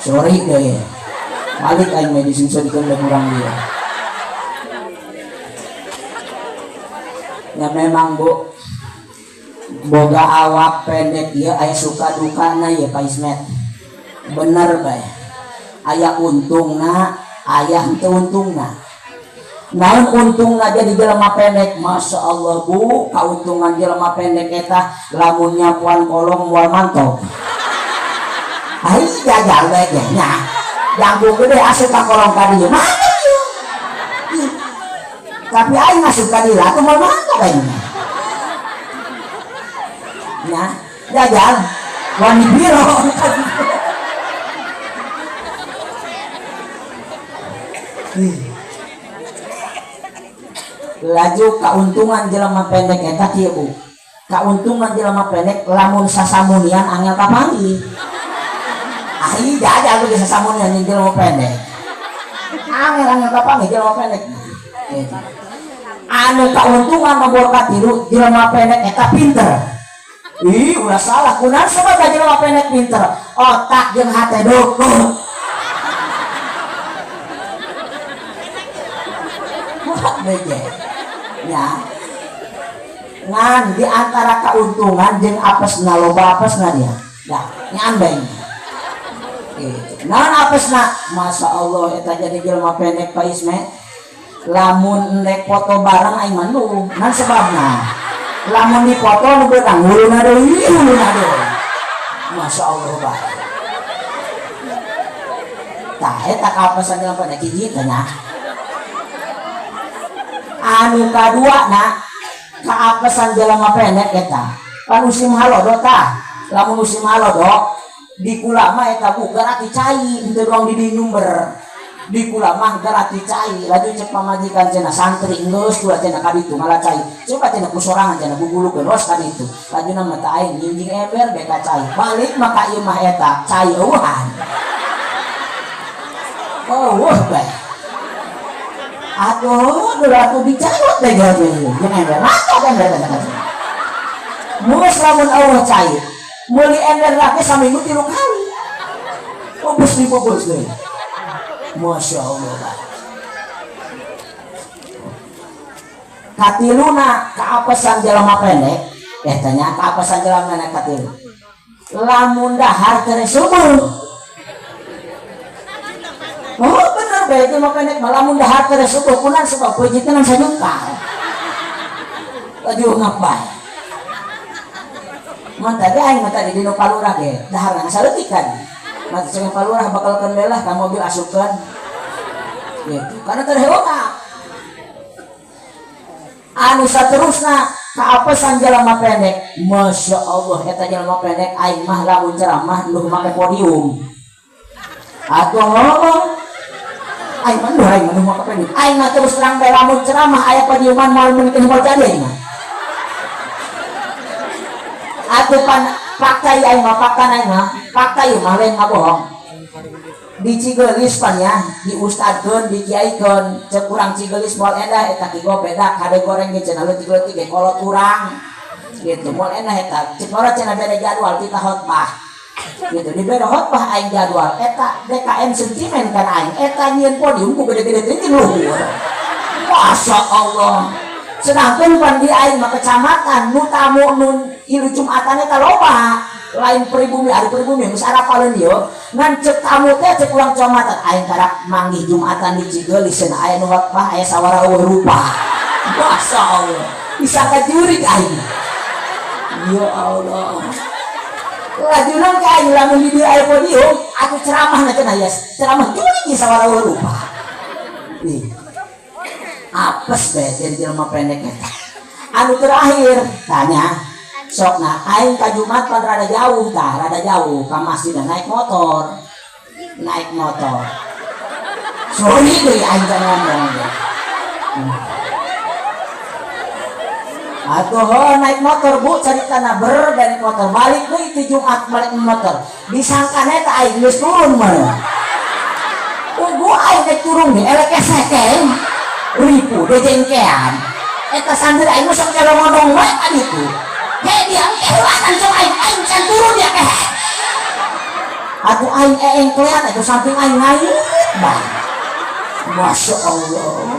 sorry deh balik aing medis disebutkeun da kurang dia ya memang Bu boga awak pendek ya aya suka dukana ya Pak Ismet bener bae aya untungna aya henteu untungna naon untungna jadi jelema pendek Masya Allah Bu kauntungan jelema pendek eta lamun nyapuan kolong moal mantap ai jajar bae nya janggu gede asup ka kolong ka dieu mantap ieu tapi aing asup ka dieu atuh moal mantap bae nya jajar wani biro laju kauntungan jelema pendek eta kieu Bu kauntungan jelema pendek lamun sasamunian angel kapanggih ai jajar ge sasamunian jeung jelema pendek angel kapanggih jelema pendek anu kauntungan nomor katilu jelema pendek eta pinter ih ulah salah kunaon sabab jelema pendek pinter otak jeung hate dukun beje ya ngan di antara keuntungan jeung apesna loba apesna dia ya ngan bae gitu naon apesna Masya Allah eta jadi jelema pendek Pak Ismet lamun nek foto bareng aing mah nu naon sebabna lamun di foto nu beurang huluna deui Masya Allah bae tah eta kapesan jelema pendek hiji teh nya anu kadua na kaapesan jelema pendek eta kan musim halodo tah lamun musim halodo di kula mah eta Bu garati cai henteu doang di number di kula mah garati cai laju cek pamajikan cenah santri geus dua cenah ka ditu malah cai coba cenah kusorangan cenah gugulukeun os ka ditu laju na mah teh aing nyinjing ember beka cai balik mah ka ieu mah eta cai eueuhan oh bae aduh atuh dicayot deh gawe jeung ember mata kan mus lamun Allah cair meuli ember lagi saminggu 3 kali obos dibobos deui Masya Allah katiluna kaapesan jelema pendek tanya kaapesan jelema pendek katilu lamun dahar teu sumur oh bener bae itu mah pendek malamun dahar teh subuh kunaon sebab beujikeun sajengkal laju ngapain mah tadi aing mah tadi dino palurah ge dahar ngasaletik kan mah cenah palurah bakal kendelah ka mobil asupkeun gitu karena teh heula anu saterusna kaapesan jelema pendek Masya Allah eta jelema pendek aing mah lamun ceramah nu make podium atuh aing mah pendek aing mah terus terang bae lamun ceramah aya padiuman moal meunikeun hal jadi aing mah atuh pan fakta aing mah fakta ieu mah lain ngabohong di Cigelis pan ya di ustadkeun di kiaikeun cek urang Cigelis moal endah eta ki gopeda kade goreng ge cenah leutik-leutik ge kolot urang gitu moal endah eta cek ora cenah beda jadwal kita khotbah gitu di beda khotbah aing jadwal eta DKM sentimen kan aing eta nyieun podium ku gede-gede teh luhur Masya Allah sedangkan pan di aing mah kecamatan nu tamu nun ilu Jumatan eta loba lain pribumi ari pribumi geus arapaleun ieu ngan cek tamu teh cek ulang kecamatan aing karak manggih Jumatan di Cigelis cenah aya nu khotbah aya sawara rupa Masya Allah bisa kajurig aing ya Allah lajunan ka aing lamun di dieu aya podium atuh ceramah na cenah ya ceramah jurig ge sawara rupa ih apes bae jadi jelema pendek eta anu terakhir tanya sokna aing ka Jumat pan rada jauh ka masjid naik motor sorry deui aing can ngomong atuh naik motor Bu caritana dari motor balik deui ti Jumat balik motor disangkana eta aing geus turun mah gua aing teh turun ge elek eseken ribu dejengkean eta sandeur aing mah sok jalan ngodong wae ka ditu he dia heulatan sok aing can turun ya atuh aing engklean itu samping aing ngayu bah masya Allah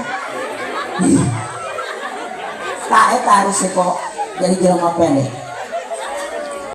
tak eta risiko jadi jelema pendek